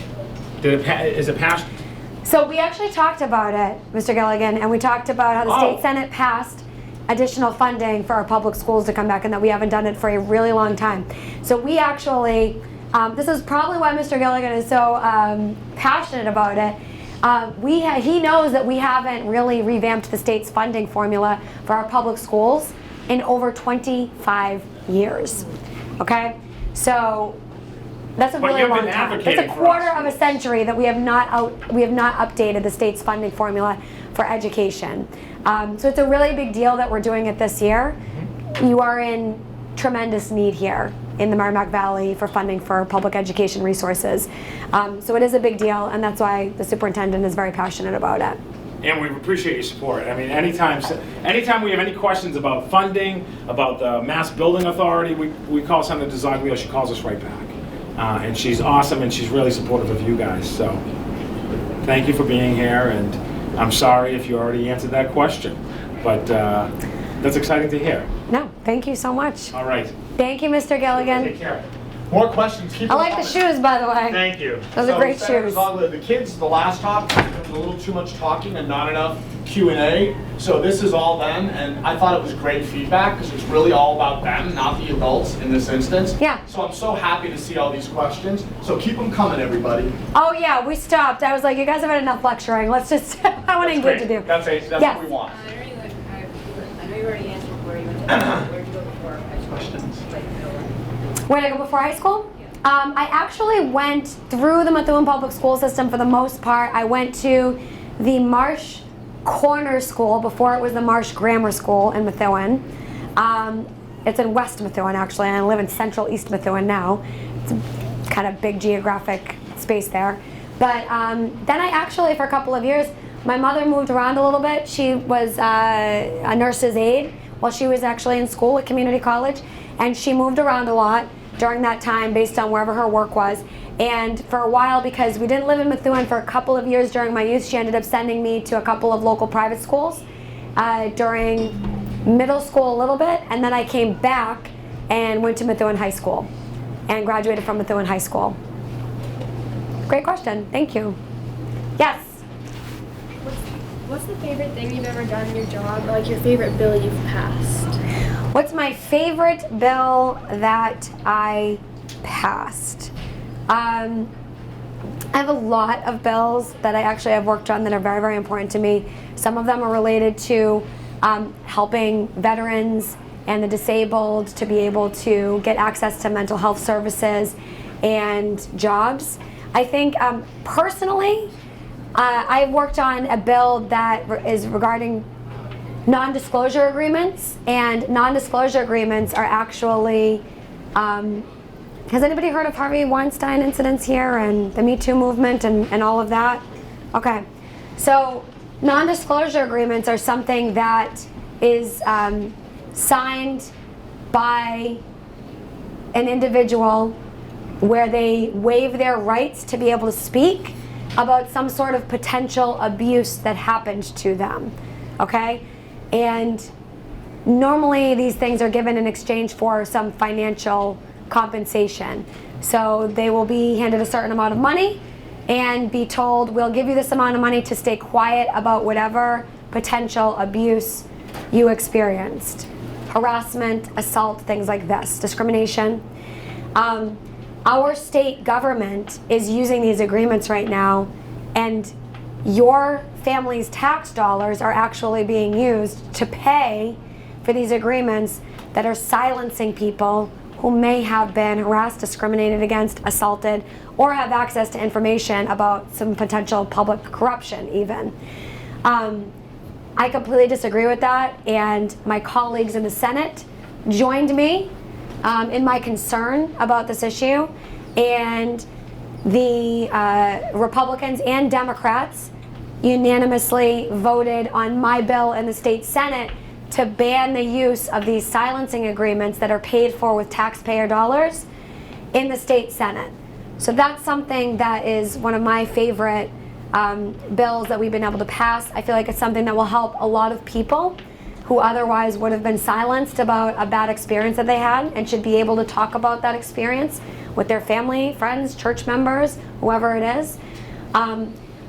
Is it passed? So we actually talked about it, Mr. Gilligan, and we talked about how the state Senate passed additional funding for our public schools to come back, and that we haven't done it for a really long time. So we actually, this is probably why Mr. Gilligan is so passionate about it. He knows that we haven't really revamped the state's funding formula for our public schools in over 25 years. Okay, so that's a really long time. It's a quarter of a century that we have not updated the state's funding formula for education. So it's a really big deal that we're doing it this year. You are in tremendous need here in the Merrimack Valley for funding for public education resources. So it is a big deal, and that's why the superintendent is very passionate about it. And we appreciate your support. I mean, anytime we have any questions about funding, about the Mass Building Authority, we call Senator DiZoglio, she calls us right back. And she's awesome, and she's really supportive of you guys. So thank you for being here, and I'm sorry if you already answered that question, but that's exciting to hear. No, thank you so much. All right. Thank you, Mr. Gilligan. Take care. More questions. Keep I like the shoes, by the way. Thank you. Those are great Senator shoes. DiZoglio, the kids, the last talk, there was a little too much talking and not enough Q&A. So this is all them, and I thought it was great feedback because it's really all about them, not the adults in this instance. Yeah. So I'm so happy to see all these questions. So keep them coming, everybody. Oh yeah, we stopped. I was like, you guys have had enough lecturing. Let's just, I want to engage with you. That's Yes. what we want. I know you already answered where you went to where did you go before questions. Where did I go before high school? I actually went through the Methuen public school system for the most part. I went to the Marsh Corner School before it was the Marsh Grammar School in Methuen. It's in West Methuen actually, and I live in Central East Methuen now. It's a kind of big geographic space there. But then I actually, for a couple of years, my mother moved around a little bit. She was a nurse's aide while she was actually in school at community college, and she moved around a lot during that time based on wherever her work was. And for a while, because we didn't live in Methuen for a couple of years during my youth, she ended up sending me to a couple of local private schools during middle school a little bit, and then I came back and went to Methuen High School and graduated from Methuen High School. Great question, thank you. Yes? What's the favorite thing you've ever done in your job, or like your favorite bill you've passed? What's my favorite bill that I passed? I have a lot of bills that I actually have worked on that are very, very important to me. Some of them are related to helping veterans and the disabled to be able to get access to mental health services and jobs. I think personally, I've worked on a bill that is regarding non-disclosure agreements, and non-disclosure agreements are actually, has anybody heard of Harvey Weinstein incidents here and the Me Too movement and all of that? Okay, so non-disclosure agreements are something that is signed by an individual where they waive their rights to be able to speak about some sort of potential abuse that happened to them, okay? And normally these things are given in exchange for some financial compensation. So they will be handed a certain amount of money, and be told, we'll give you this amount of money to stay quiet about whatever potential abuse you experienced. Harassment, assault, things like this, discrimination. Our state government is using these agreements right now, and your family's tax dollars are actually being used to pay for these agreements that are silencing people who may have been harassed, discriminated against, assaulted, or have access to information about some potential public corruption even. I completely disagree with that, and my colleagues in the Senate joined me in my concern about this issue, and the Republicans and Democrats unanimously voted on my bill in the state Senate to ban the use of these silencing agreements that are paid for with taxpayer dollars in the state Senate. So that's something that is one of my favorite bills that we've been able to pass. I feel like it's something that will help a lot of people who otherwise would have been silenced about a bad experience that they had, and should be able to talk about that experience with their family, friends, church members, whoever it is.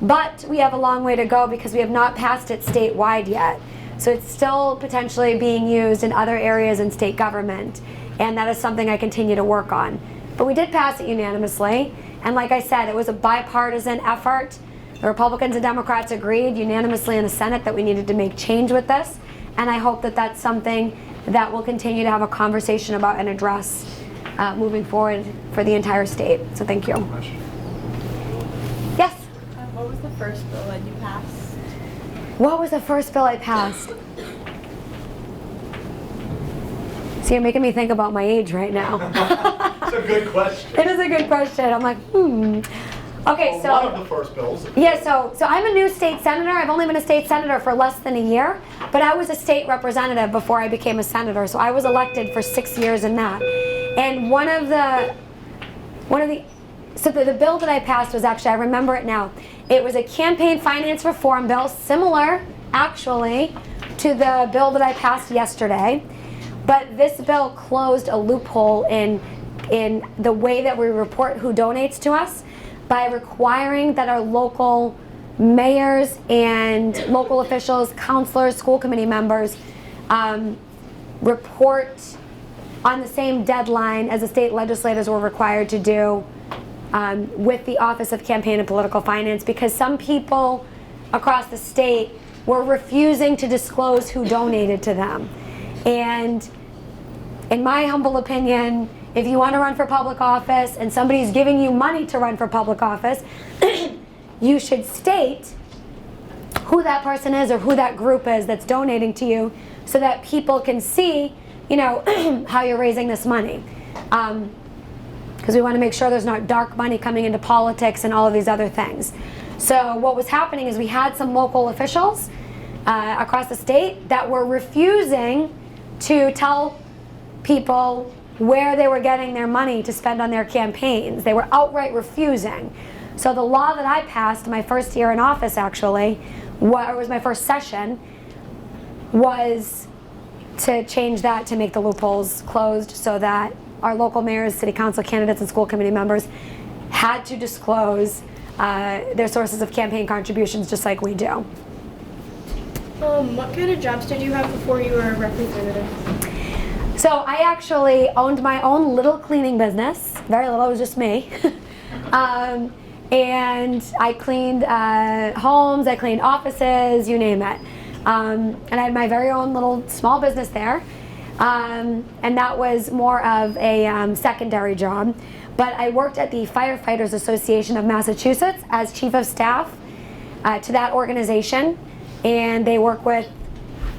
But we have a long way to go because we have not passed it statewide yet. So it's still potentially being used in other areas in state government, and that is something I continue to work on. But we did pass it unanimously, and like I said, it was a bipartisan effort. The Republicans and Democrats agreed unanimously in the Senate that we needed to make change with this, and I hope that that's something that we'll continue to have a conversation about and address moving forward for the entire state. So thank you. Yes? What was the first bill that you passed? What was the first bill I passed? See, you're making me think about my age right now. It's a good question. It is a good question. I'm like, Okay, so one of the first bills. yeah, so I'm a new state senator. I've only been a state senator for less than a year, but I was a state representative before I became a senator. So I was elected for 6 years in that. And so the bill that I passed was actually, I remember it now. It was a campaign finance reform bill, similar actually to the bill that I passed yesterday. But this bill closed a loophole in the way that we report who donates to us, by requiring that our local mayors and local officials, counselors, school committee members report on the same deadline as the state legislators were required to do with the Office of Campaign and Political Finance, because some people across the state were refusing to disclose who donated to them. And in my humble opinion, if you want to run for public office and somebody's giving you money to run for public office, you should state who that person is or who that group is that's donating to you, so that people can see, you know, how you're raising this money. Because we want to make sure there's not dark money coming into politics and all of these other things. So what was happening is we had some local officials across the state that were refusing to tell people where they were getting their money to spend on their campaigns. They were outright refusing. So the law that I passed my first year in office, actually, it was my first session, was to change that to make the loopholes closed, so that our local mayors, city council candidates, and school committee members had to disclose their sources of campaign contributions, just like we do. What kind of jobs did you have before you were a representative? So I actually owned my own little cleaning business. Very little, it was just me. And I cleaned homes, I cleaned offices, you name it. And I had my very own little small business there. And that was more of a secondary job. But I worked at the Firefighters Association of Massachusetts as chief of staff to that organization. And they work with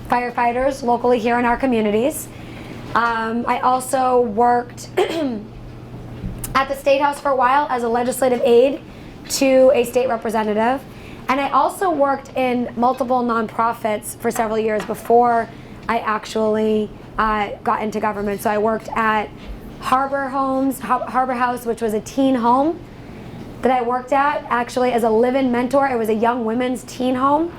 firefighters locally here in our communities. I also worked at the State House for a while as a legislative aide to a state representative. And I also worked in multiple nonprofits for several years before I actually got into government. So I worked at Harbor House, which was a teen home that I worked at actually as a live-in mentor. It was a young women's teen home.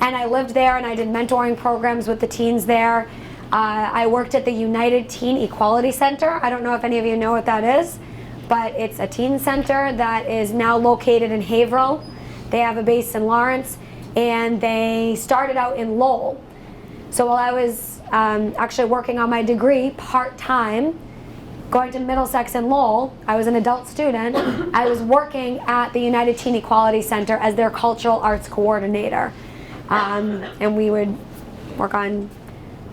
And I lived there and I did mentoring programs with the teens there. I worked at the United Teen Equality Center. I don't know if any of you know what that is, but it's a teen center that is now located in Haverhill. They have a base in Lawrence, and they started out in Lowell. So while I was actually working on my degree part-time, going to Middlesex and Lowell, I was an adult student. I was working at the United Teen Equality Center as their cultural arts coordinator. And we would work on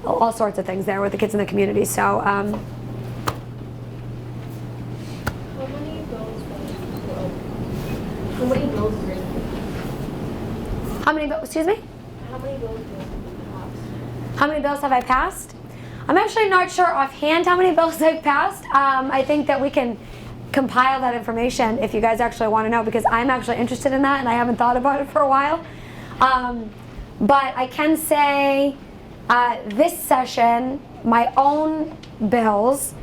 all sorts of things there with the kids in the community. So, How many bills were you? excuse me? How many bills did you pass? How many bills have I passed? I'm actually not sure offhand how many bills I've passed. I think that we can compile that information if you guys actually want to know, because I'm actually interested in that and I haven't thought about it for a while. But I can say this session, my own bills,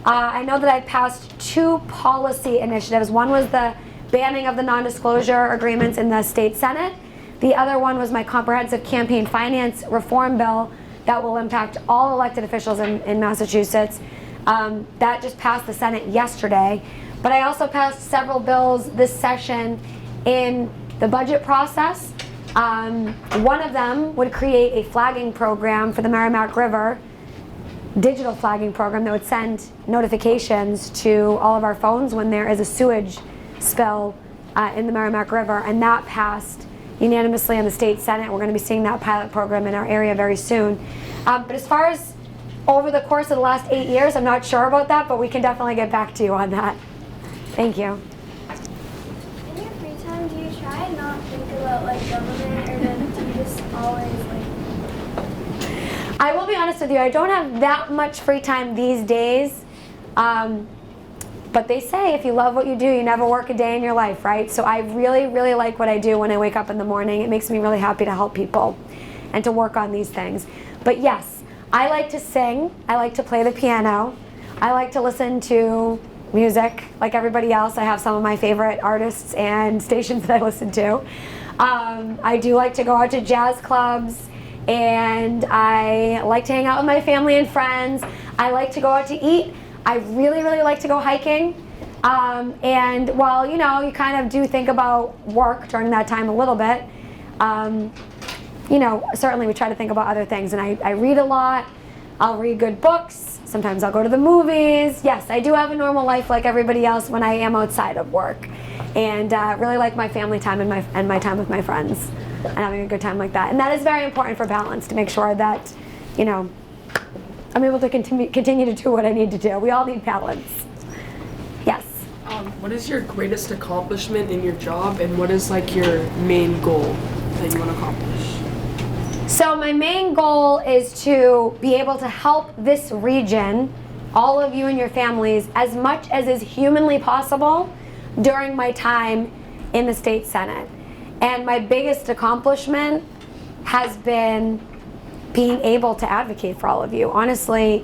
I know that I passed 2 policy initiatives. One was the banning of the non-disclosure agreements in the state Senate. The other one was my comprehensive campaign finance reform bill that will impact all elected officials in Massachusetts. That just passed the Senate yesterday. But I also passed several bills this session in the budget process. One of them would create a flagging program for the Merrimack River, digital flagging program that would send notifications to all of our phones when there is a sewage spill in the Merrimack River, and that passed unanimously in the state Senate. We're going to be seeing that pilot program in our area very soon. But as far as over the course of the last 8 years, I'm not sure about that, but we can definitely get back to you on that. Thank you. In your free time, do you try and not think about like government, or then do you just always like? I will be honest with you, I don't have that much free time these days. But they say if you love what you do, you never work a day in your life, right? So I really, really like what I do when I wake up in the morning. It makes me really happy to help people and to work on these things. But yes, I like to sing. I like to play the piano. I like to listen to music like everybody else. I have some of my favorite artists and stations that I listen to. I do like to go out to jazz clubs, and I like to hang out with my family and friends. I like to go out to eat. I really, really like to go hiking. And while, you know, you kind of do think about work during that time a little bit, you know, certainly we try to think about other things. And I read a lot. I'll read good books. Sometimes I'll go to the movies. Yes, I do have a normal life like everybody else when I am outside of work. And really like my family time and my time with my friends and having a good time like that. And that is very important for balance, to make sure that, you know, I'm able to continue to do what I need to do. We all need balance. Yes. What is your greatest accomplishment in your job, and what is like your main goal that you want to accomplish? So my main goal is to be able to help this region, all of you and your families, as much as is humanly possible during my time in the state Senate. And my biggest accomplishment has been being able to advocate for all of you. Honestly,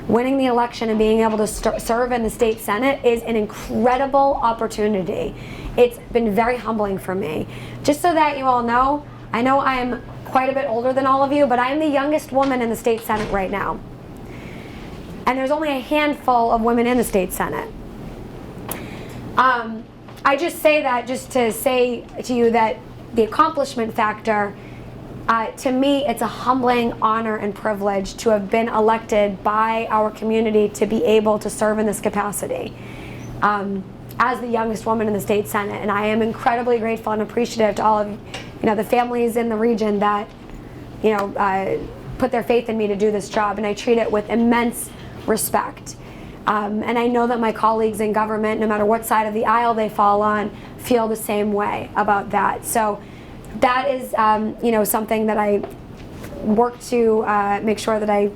winning the election and being able to serve in the state Senate is an incredible opportunity. It's been very humbling for me. Just so that you all know, I know I am quite a bit older than all of you, but I am the youngest woman in the state Senate right now. And there's only a handful of women in the state Senate. I just say that just to say to you that the accomplishment factor, to me, it's a humbling honor and privilege to have been elected by our community to be able to serve in this capacity as the youngest woman in the state Senate. And I am incredibly grateful and appreciative to all of the families in the region that put their faith in me to do this job, and I treat it with immense respect. And I know that my colleagues in government, no matter what side of the aisle they fall on, feel the same way about that. So that is something that I work to make sure that I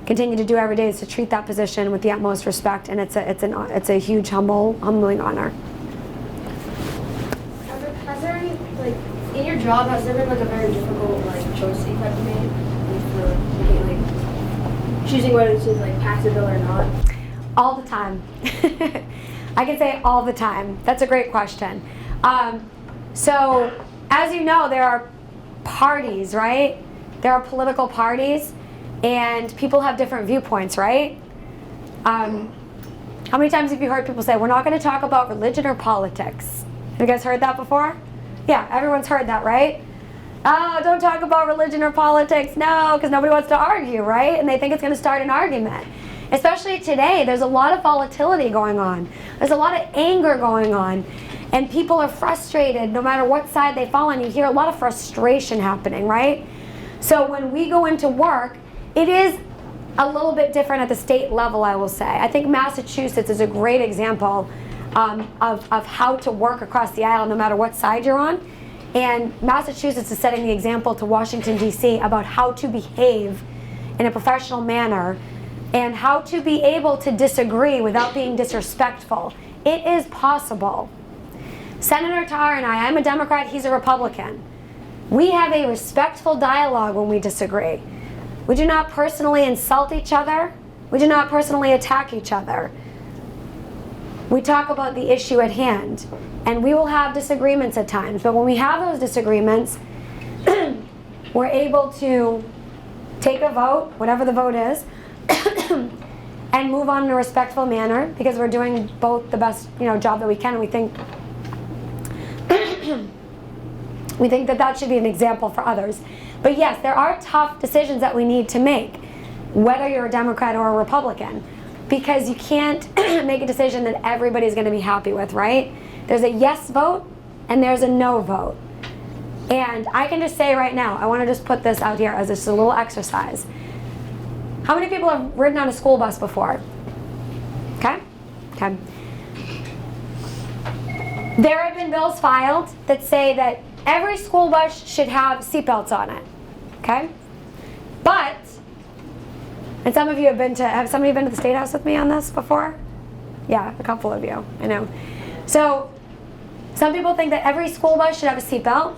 continue to do every day, is to treat that position with the utmost respect, and it's a huge humbling honor. Has there any, like, in your job, has there been like a very difficult choice that you've had to make for making, choosing whether to pass a bill or not? All the time. I can say all the time. That's a great question. So, as you know, there are parties, right? There are political parties, and people have different viewpoints, right? How How many times have you heard people say, we're not going to talk about religion or politics? Have you guys heard that before? Yeah, everyone's heard that, right? Oh, don't talk about religion or politics. No, because nobody wants to argue, right? And they think it's going to start an argument. Especially today, there's a lot of volatility going on. There's a lot of anger going on. And people are frustrated no matter what side they fall on. You hear a lot of frustration happening, right? So when we go into work, it is a little bit different at the state level, I will say. I think Massachusetts is a great example of how to work across the aisle no matter what side you're on. And Massachusetts is setting the example to Washington, D.C. about how to behave in a professional manner and how to be able to disagree without being disrespectful. It is possible. Senator Tarr and I'm a Democrat, he's a Republican. We have a respectful dialogue when we disagree. We do not personally insult each other. We do not personally attack each other. We talk about the issue at hand. And we will have disagreements at times. But when we have those disagreements, we're able to take a vote, whatever the vote is, and move on in a respectful manner because we're doing both the best, job that we can. And we think that should be an example for others. But yes, there are tough decisions that we need to make, whether you're a Democrat or a Republican, because you can't make a decision that everybody's going to be happy with, right? There's a yes vote and there's a no vote. And I can just say right now, I want to just put this out here as just a little exercise. How many people have ridden on a school bus before? Okay? Okay. There have been bills filed that say that every school bus should have seatbelts on it. Okay? But, and some of you have somebody been to the State House with me on this before? Yeah, a couple of you, I know. So, some people think that every school bus should have a seatbelt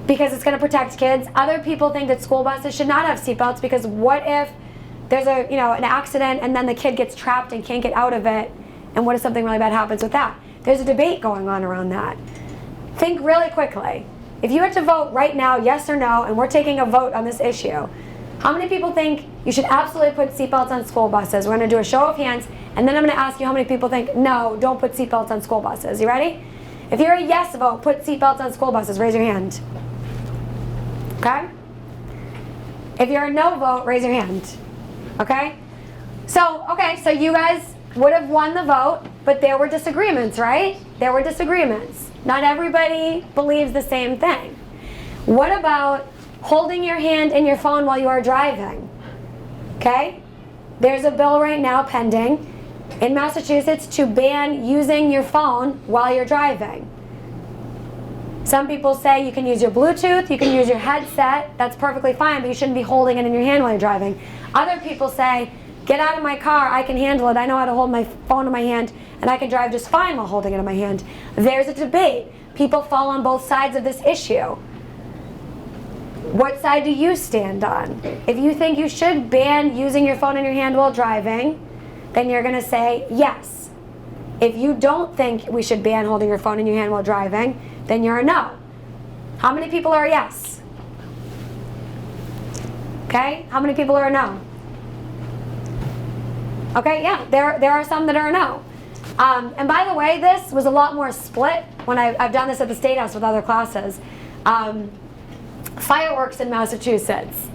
because it's going to protect kids. Other people think that school buses should not have seatbelts because what if there's an accident and then the kid gets trapped and can't get out of it, and what if something really bad happens with that? There's a debate going on around that. Think really quickly. If you had to vote right now, yes or no, and we're taking a vote on this issue, how many people think you should absolutely put seatbelts on school buses? We're going to do a show of hands, and then I'm going to ask you how many people think, no, don't put seatbelts on school buses. You ready? If you're a yes vote, put seatbelts on school buses, raise your hand. Okay? If you're a no vote, raise your hand. Okay? So you guys would have won the vote, but there were disagreements, right? There were disagreements. Not everybody believes the same thing. What about holding your hand in your phone while you are driving? Okay? There's a bill right now pending in Massachusetts to ban using your phone while you're driving. Some people say you can use your Bluetooth, you can use your headset, that's perfectly fine, but you shouldn't be holding it in your hand while you're driving. Other people say, get out of my car, I can handle it, I know how to hold my phone in my hand, and I can drive just fine while holding it in my hand. There's a debate. People fall on both sides of this issue. What side do you stand on? If you think you should ban using your phone in your hand while driving, then you're going to say yes. If you don't think we should ban holding your phone in your hand while driving, then you're a no. How many people are a yes? Okay, how many people are a no? Okay, yeah, there are some that are a no. And by the way, this was a lot more split when I've done this at the State House with other classes. Fireworks in Massachusetts.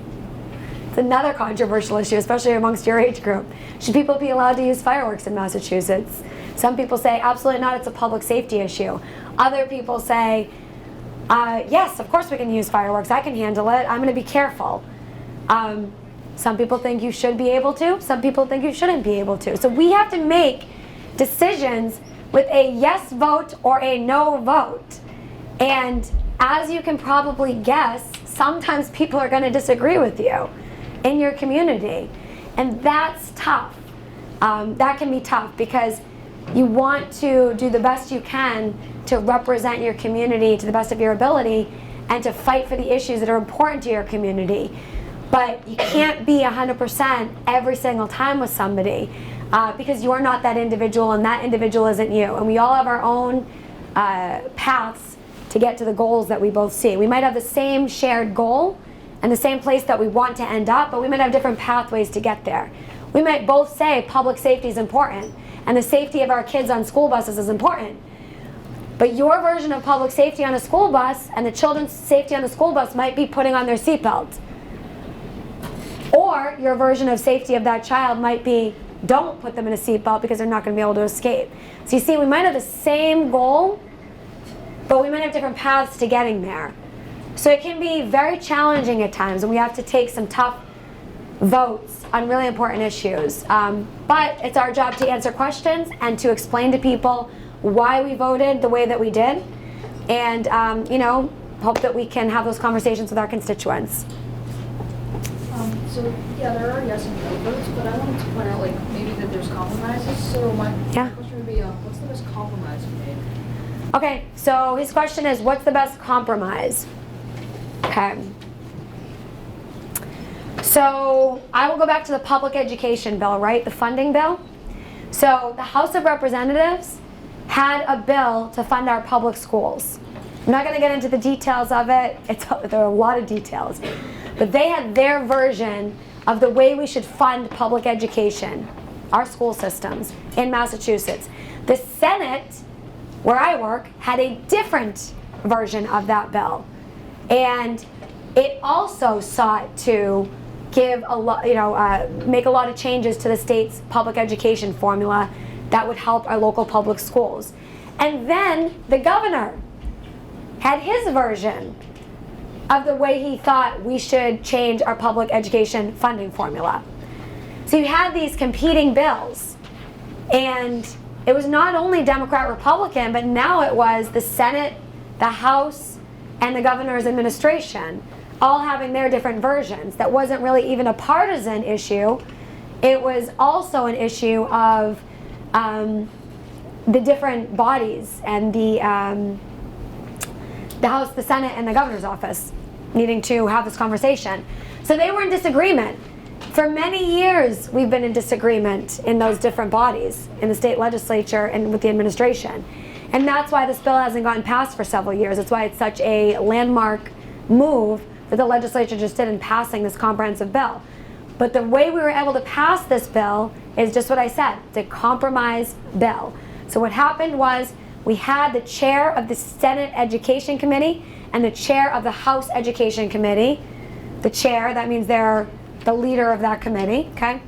It's another controversial issue, especially amongst your age group. Should people be allowed to use fireworks in Massachusetts? Some people say absolutely not, it's a public safety issue. Other people say, yes, of course we can use fireworks, I can handle it, I'm going to be careful. Some people think you should be able to, some people think you shouldn't be able to. So we have to make decisions with a yes vote or a no vote. And as you can probably guess, sometimes people are going to disagree with you in your community. And that's tough. That can be tough because you want to do the best you can to represent your community to the best of your ability and to fight for the issues that are important to your community. But you can't be 100% every single time with somebody because you're not that individual and that individual isn't you. And we all have our own paths to get to the goals that we both see. We might have the same shared goal and the same place that we want to end up, but we might have different pathways to get there. We might both say public safety is important, and the safety of our kids on school buses is important. But your version of public safety on a school bus and the children's safety on the school bus might be putting on their seatbelt. Or your version of safety of that child might be don't put them in a seatbelt because they're not going to be able to escape. So you see, we might have the same goal, but we might have different paths to getting there. So it can be very challenging at times, and we have to take some tough votes on really important issues. But it's our job to answer questions and to explain to people why we voted the way that we did, and hope that we can have those conversations with our constituents. So yeah, there are yes and no votes, but I wanted to point out like maybe that there's compromises. So my question would be, what's the best compromise you made? Okay, so his question is, what's the best compromise? Okay. So I will go back to the public education bill, right? The funding bill. So the House of Representatives had a bill to fund our public schools. I'm not going to get into the details of it. There are a lot of details. But they had their version of the way we should fund public education, our school systems in Massachusetts. The Senate, where I work, had a different version of that bill. And it also sought to give a lot, make a lot of changes to the state's public education formula that would help our local public schools. And then the governor had his version of the way he thought we should change our public education funding formula. So you had these competing bills, and it was not only Democrat, Republican, but now it was the Senate, the House, and the governor's administration all having their different versions. That wasn't really even a partisan issue. It was also an issue of the different bodies and the House, the Senate, and the governor's office needing to have this conversation. So they were in disagreement. For many years, we've been in disagreement in those different bodies, in the state legislature and with the administration. And that's why this bill hasn't gotten passed for several years. That's why it's such a landmark move that the legislature just did in passing this comprehensive bill. But the way we were able to pass this bill is just what I said. It's a compromise bill. So what happened was we had the chair of the Senate Education Committee and the chair of the House Education Committee. The chair, that means they're the leader of that committee, okay?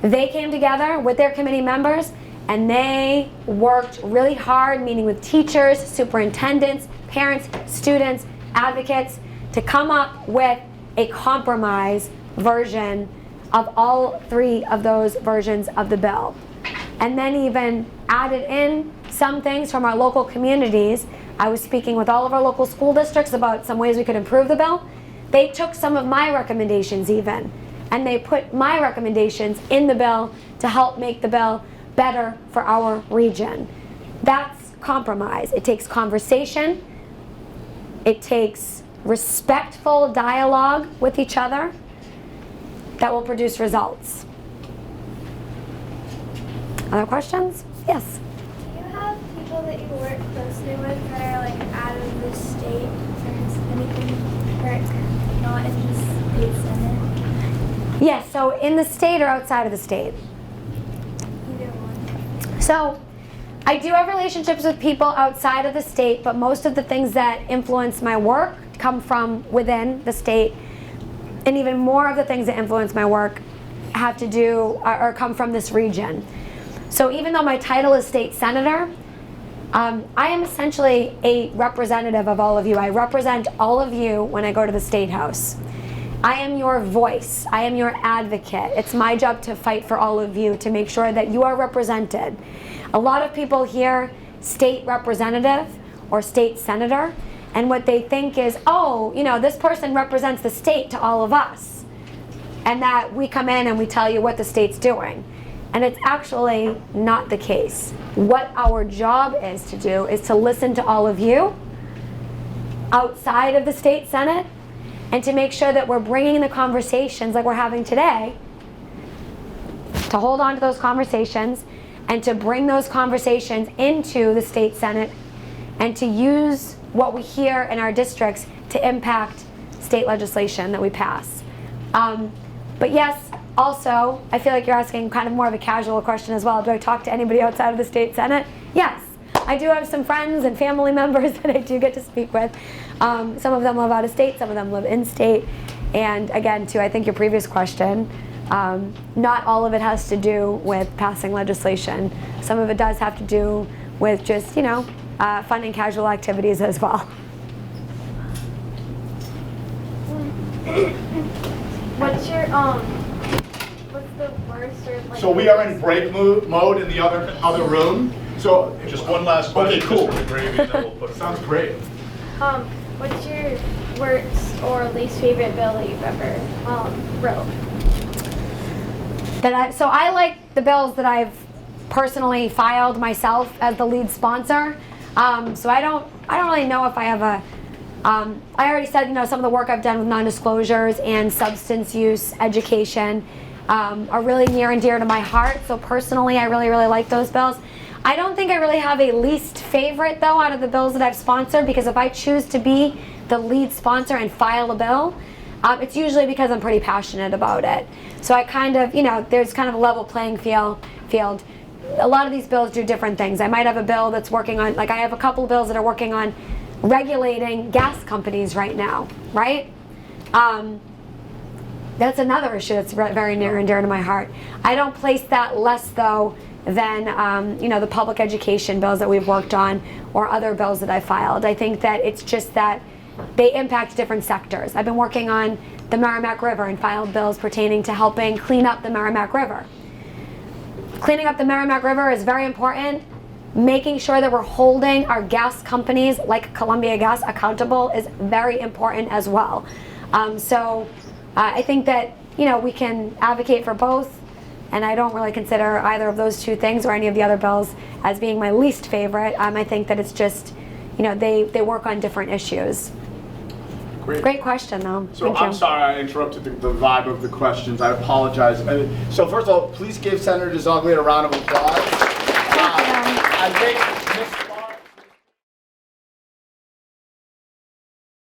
They came together with their committee members and they worked really hard, meeting with teachers, superintendents, parents, students, advocates, to come up with a compromise version of all three of those versions of the bill. And then even added in some things from our local communities. I was speaking with all of our local school districts about some ways we could improve the bill. They took some of my recommendations even, and they put my recommendations in the bill to help make the bill better for our region. That's compromise. It takes conversation. It takes respectful dialogue with each other that will produce results. Other questions? Yes. Do you have people that you work closely with that are like out of the state, or anything like not in the state senate? Yes, so in the state or outside of the state? Either one. So I do have relationships with people outside of the state, but most of the things that influence my work come from within the state, and even more of the things that influence my work have to do or come from this region. So even though my title is state senator, I am essentially a representative of all of you. I represent all of you when I go to the State House. I am your voice. I am your advocate. It's my job to fight for all of you, to make sure that you are represented. A lot of people hear state representative or state senator, and what they think is, oh, this person represents the state to all of us, and that we come in and we tell you what the state's doing. And it's actually not the case. What our job is to do is to listen to all of you outside of the state senate, and to make sure that we're bringing the conversations like we're having today, to hold on to those conversations and to bring those conversations into the state senate, and to use what we hear in our districts to impact state legislation that we pass. But yes, Also, I feel like you're asking kind of more of a casual question as well. Do I talk to anybody outside of the state senate? Yes. I do have some friends and family members that I do get to speak with. Some of them live out of state, some of them live in state. And again, to I think your previous question, not all of it has to do with passing legislation. Some of it does have to do with just, you know, fun and casual activities as well. What's the worst or like? So we are in break mode in the other room. So Just one last question, Okay, cool. Mr. McGravy, and then we'll put it. Sounds great. What's your worst or least favorite bill that you've ever wrote? So I like the bills that I've personally filed myself as the lead sponsor. So I don't really know if I have a. I already said, you know, some of the work I've done with non-disclosures and substance use education are really near and dear to my heart. So personally, I really like those bills. I don't think I really have a least favorite though out of the bills that I've sponsored, because if I choose to be the lead sponsor and file a bill, it's usually because I'm pretty passionate about it. So I kind of, you know, there's kind of a level playing field. A lot of these bills do different things. I might have a bill that's working on, like I have a couple of bills that are working on regulating gas companies right now, right? That's another issue that's very near and dear to my heart. I don't place that less though than you know, the public education bills that we've worked on or other bills that I filed. I think that it's just that they impact different sectors. I've been working on the Merrimack River and filed bills pertaining to helping clean up the Merrimack River. Cleaning up the Merrimack River is very important. Making sure that we're holding our gas companies like Columbia Gas accountable is very important as well. I think that, you know, we can advocate for both, and I don't really consider either of those two things or any of the other bills as being my least favorite. I think that it's just, you know, they work on different issues. Great question, though. So Thank I'm you. sorry I interrupted the vibe of the questions. I apologize. So first of all, please give Senator DiZoglio a round of applause.